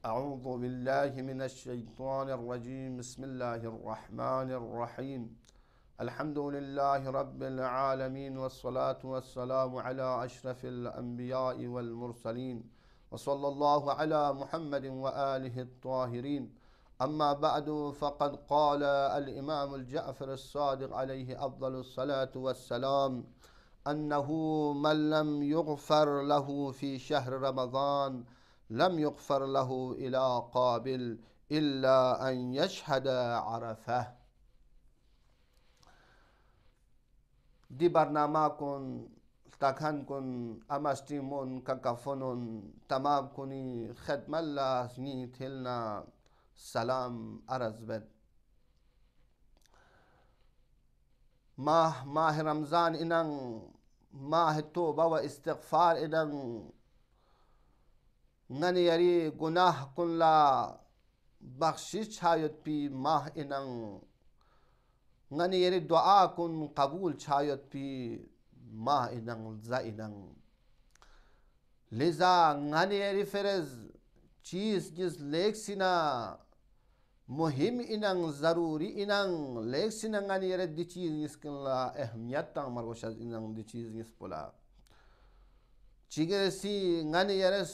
أعوذ بالله من الشيطان الرجيم. بسم الله الرحمن الرحيم. الحمد لله رب العالمين، والصلاة والسلام على أشرف الأنبياء والمرسلين، وصلى الله على محمد وآله الطاهرين. أما بعد، فقد قال الإمام الجعفر الصادق عليه أفضل الصلاة والسلام أنه من لم يغفر له في شهر رمضان لم يغفر له إلى قابل إلا أن يشهد عرفه. دی برنامه کن تکن کن امستیمون ککفنون تمام کنی خدمت الله نی تلنا سلام عرض بد. ماه رمضان اینن ماه توبه و استغفار اینن ngani yari gunah kun la bakhshish chayot pi mah inang ngani yari dua kun qabul chayot pi mah inang za inang liza ngani yari ferez cheez giz leksina muhim inang zaruri inang leksina ngani yari di cheez giz kun la ehmiyat tang margoshaz inang di cheez giz pula chigesi ngani yari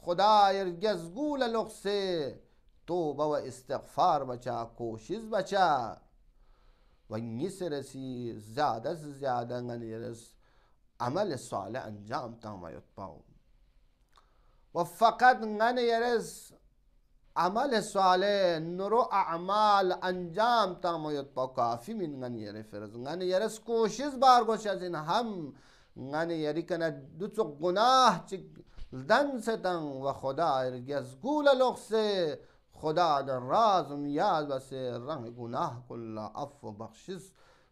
خدای گزگول لغسه توبه و استغفار بچا کوشش بچا و نیسرسی زیاده زیاده غنیرس عمل صالح انجام تامایت پاو و فقط غنیرس عمل صالح نرو اعمال انجام تامایت پاو کافی من غنیر فرز غنیرس کوشش بارگوش از این هم غنیری کنه دو تو گناه چی دن ستن و خدا گزگول لغسه خدا در راز و نیاز بسه رنگ گناه کلا عفو و بخشش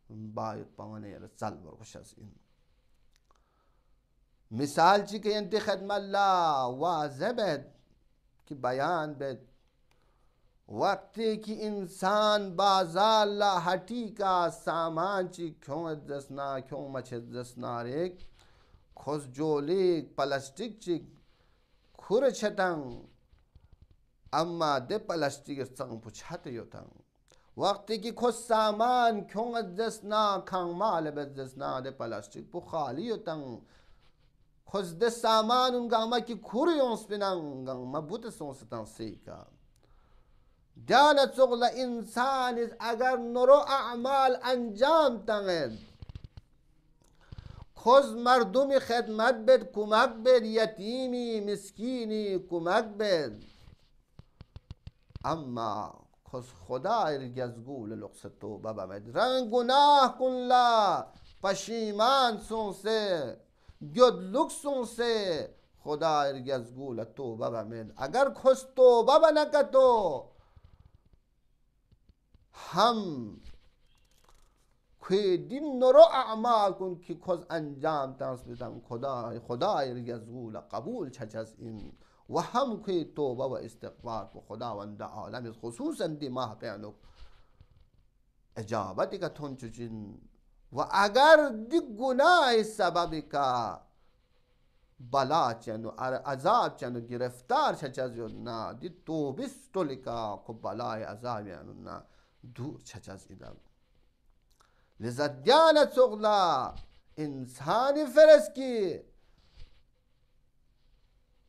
باید پاونه رسال برگوش از این مثال چی که انتی خدمت الله واضح بید که بیان بید وقتی که انسان بازار لا ہٹی کا سامان چی کیوں دسنا کیوں مچ دسنا ریک خوز جولیک پلاستیک چی کور چھتن اما ده پلاستیک سنگ پچھاتے یوتن وقتی که خوز سامان کیوں دسنا کھنگ مال بدسنا ده پلاستیک پو خالی یوتن خوز ده سامان انگا اما کی کور یونس بینن ما بوت سونستن سیکا دیانت سغل انسان اگر نرو اعمال انجام تنگد خوز مردمی خدمت بد کمک بد یتیمی مسکینی کمک بد اما خوز خدا ارگزگول لقص توبه بمد رنگ گناه کن لا پشیمان سونسه گدلک سونسه خدا ارگزگول توبه بمد اگر خوز توبه بنکتو هم که دین نرو اعمال کن که خوز انجام تنس بیدن خدای رگزگول قبول چچ از این و هم که توبه و استغفار کو خداوند عالم خصوصا دی ماه پیانو اجابتی که تون چچین و اگر دی گناه سببی که بلا چنو عذاب چنو گرفتار چچ از نا دی توبستولی که بلای عذاب یعنو نا دور چچ از ایدم لذا دیانت سغلا انسانی فرس کی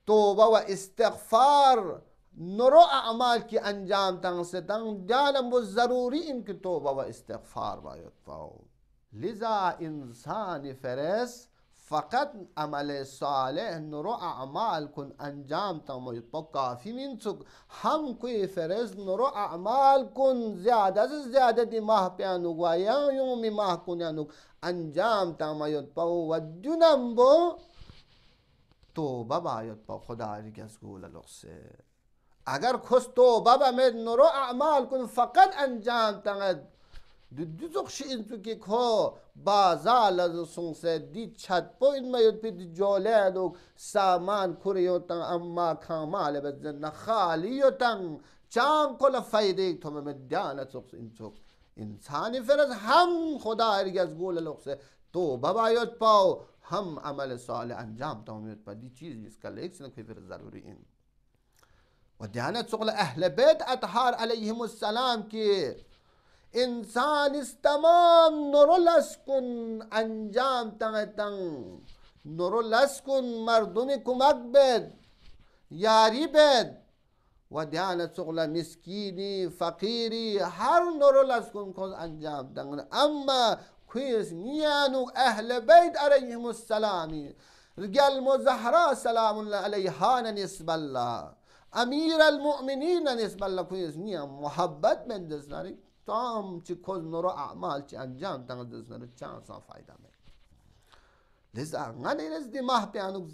توبه و استغفار نرو اعمال کی انجام تنستن دیانم و ضروری این که توبه و استغفار باید پاو لذا انسانی فرس فقط عمل صالح نرو اعمال کن انجام تموید پا کافی من سک هم کوئی فرز نرو اعمال کن زیادہ سے زیادہ دی ماہ پیانو و یا یومی ماہ کنیانو انجام تموید پا و دونم بو توبه باید پا خدا رگزگول لغسه اگر کس توبه بمید نرو اعمال کن فقط انجام تموید دو زخشی انتو که که بازار لازم سه دی چت پو این میاد پی جوله دو سامان کوریوتن اما کامال بزن خالیوتن چان کل فایده تو مدیانت سخس انتو انسانی فرز هم خدا ارگزگول لغسه تو بباید پاو هم عمل صالح انجام تامیت پا دی چیز اس کا لیکسن کوئی فرز ضروری این و دیانت سقل اهل بیت اطهار علیهم السلام که انسان است تمام نرولس کن انجام تنگتن نرولس کن مردم کمک بد یاری بد و دیانت سقل مسکینی فقیری هر نرولس کن کن انجام تنگن اما كويس نيانو أهل بيت عليهم السلام رجال مزهرة سلام الله عليها نسبة الله أمير المؤمنين نسبة الله كويس نيا محبت من دزناري تام چه كوز نورو أعمال چه أنجام تنگ دزناري چان سان فايدة من لذا غني نزدي ماه بيانوك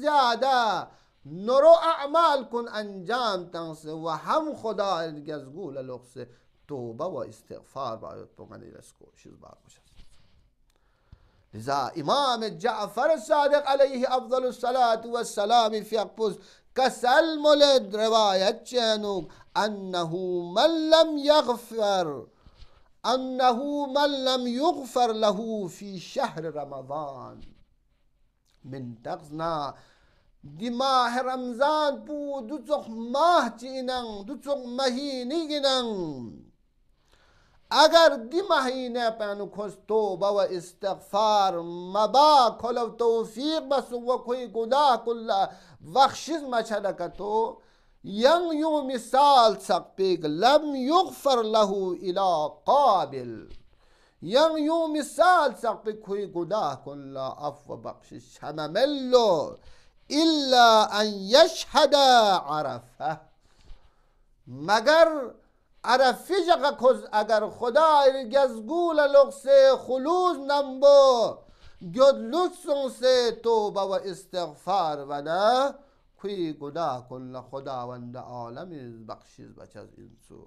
زيادة نورو أعمال كن أنجام تنگ و هم خدا الجزگول لغسه توبه و استغفار باید بکنی رسکو چیز باید باشه. لذا امام جعفر الصادق علیه افضل الصلاة والسلام فی اقپوز کسل مولد روایت چنو انه من لم يغفر له في شهر رمضان من تغزنا دی ماه رمضان پو دو چخ ماه چینن دو چخ مهینی گنن اگر دی مهینه پانو کس توبه و استغفار مبا کل توفیق بس و کوئی گناه کل بخشش مچلکتو ین یو مثال سقپیگ لم یغفر له الى قابل ین یو مثال سقپیگ کوئی گناه کل عفو بخشش همملو الا ان یشهد عرفه مگر عرفی جگه کز اگر خدا گزگول لغسه خلوص نمبو گد لطسون سے توبه و استغفار و نه کوئی گناه کن خداوند عالم بخشش بچ از انسو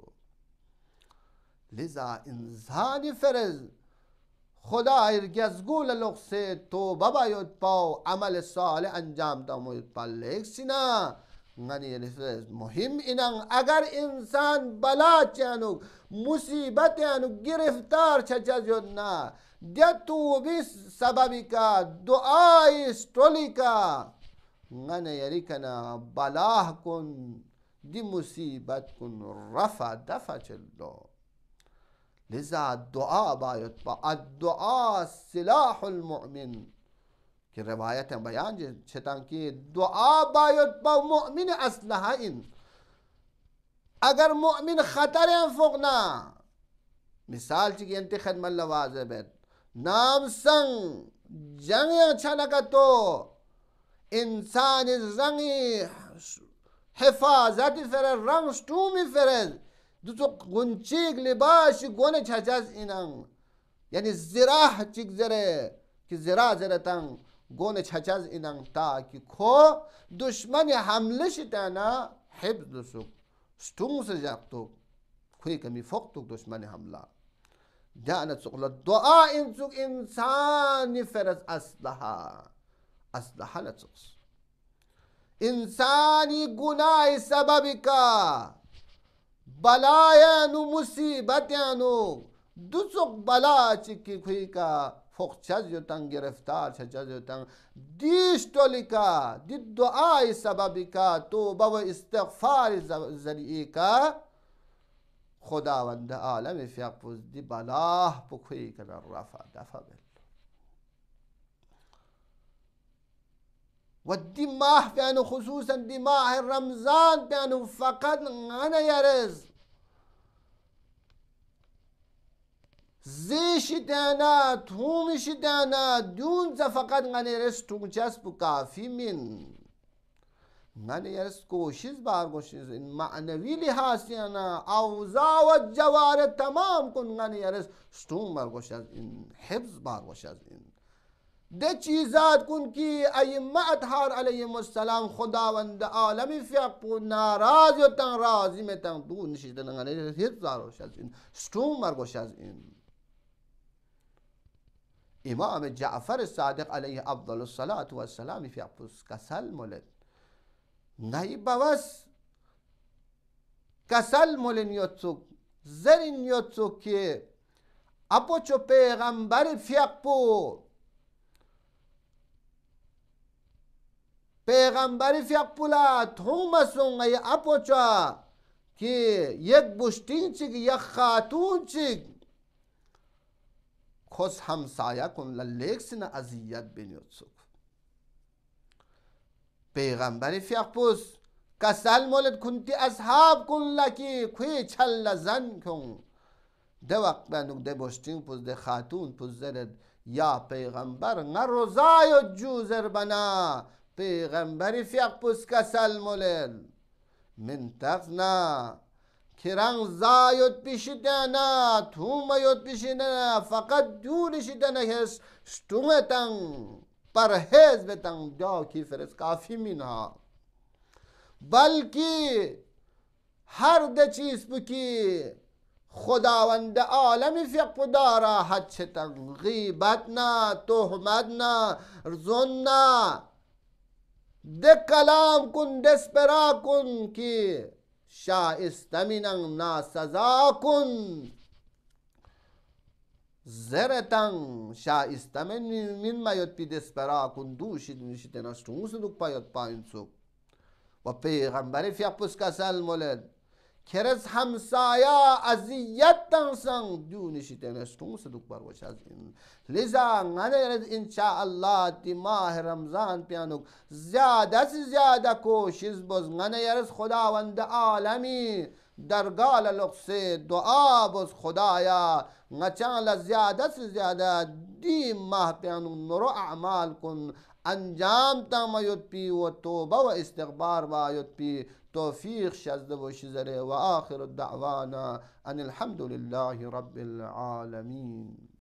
لذا انسانی فرز خدا گزگول لغسه توبه باید پاو عمل صالح انجام داموید پا لیکسینا غنی مهم اینن اگر انسان بلا چانو مصیبت یانو گرفتار چجد نه دیا توبی سببی کا دعای استولی کا غنی یری کنا بلاه کن دی مصیبت کن رفع دفع چلو لذا دعا باید با الدعا سلاح المؤمن که روایت بیان چتان که دعا باید با مؤمن اسلحه این اگر مؤمن خطر فوقنا مثال چی که انتی خدمت لوازه بید نام سنگ جنگ چنکتو انسان رنگی حفاظتی فرد رنگ شتومی فرد دو تو گنچیک لباشی گونه چچاز اینن یعنی زراح چیک زره که زراح زره تن گونه چچاز اینن تا که کو دشمن حمله شدنا حفظ دسو شتوم سجاقتو کوئی کمی فوقتو دشمن حمله جانت سقل دعا انسوک انسانی فرز اسلحه نتسقس انسانی گناه سببی کا بلایانو مصیبتیانو دو چک بلا چکی کوئی کا فوق چز یوتن گرفتار چز یوتن دیش تولی کا دی دعای سببی کا توبه و استغفار ذریعی کا خداوند عالم فیقفوز دی بلاه پو کوئی کنا رفع دفع بل و دی ماه پیانو خصوصا دی ماه رمضان پیانو فقط غنه یرز زیشی دانا تومشی دانا دون زا فقط غنه یرز توم چسب کافی من غنه یرز کوشش بارگوشیز این معنوی لحاظیانا اوزا و جوار تمام کن غنه یرز شتوم بارگوش از این حفظ بارگوش از این ده چیزات کن کی ائمه اطهار علیهم السلام خداوند عالمی فیقو ناراض یوتن راضی میتن دو نشیدن غنه حفظ بارگوش از این شتوم بارگوش از این امام جعفر صادق علیه افضل الصلاة والسلام فیقو کسل مولد نهی بوس کسل مولن یوتسوک زرین یوتسوک که اپو چو پیغمبر فیقو پیغمبری فیق پولا تومسون ای اپوچا که یک بشتین چیگ یک خاتون چیگ کس همسایه کن للیکسین ازیت بینیود سک پیغمبری فیق پوس کسل مولد کنتی اصحاب کن لکی کوی چل زن کن ده وقت بندوک ده بشتین پوز ده خاتون پوز زرد یا پیغمبر نروزای جوزر بنا پیغمبری فیق پوس کسل مولد من تقنا کران زایود پیشیدنا تومایود پیشیدنا فقط دونشیدنا هست شتومتن پرهیز بتن جا کی فرس کافی منها بلکه هر ده چیز بکی خداوند عالمی فیق دارا حد چتن غیبت نا تهمت نا زن نا ده کلام کن دسپرا کن که شائسته منن ناسزا کن زرتن شائسته من مایود پی دسپرا کن دوشی دوشی نشتون سدوک پایود پایین سوک و پیغمبری فیق پس کسل مولد کرس همسایا ازیت تنسن دونشی تنشتون سدوک بروش از این لذا غنیرد انشاءاللہ تی ماه رمضان پیانوک زیادہ سے زیادہ کوشش بز غنیرد خداوند عالمی درگال لغ سے دعا بز خدایا غچان زیادہ سے زیادہ دی ماه پیانوک نرو اعمال کن انجام تام یود پی و توبه و استغبار با یود پی توفیق شزده و شزره و آخر الدعوانا ان الحمد لله رب العالمين.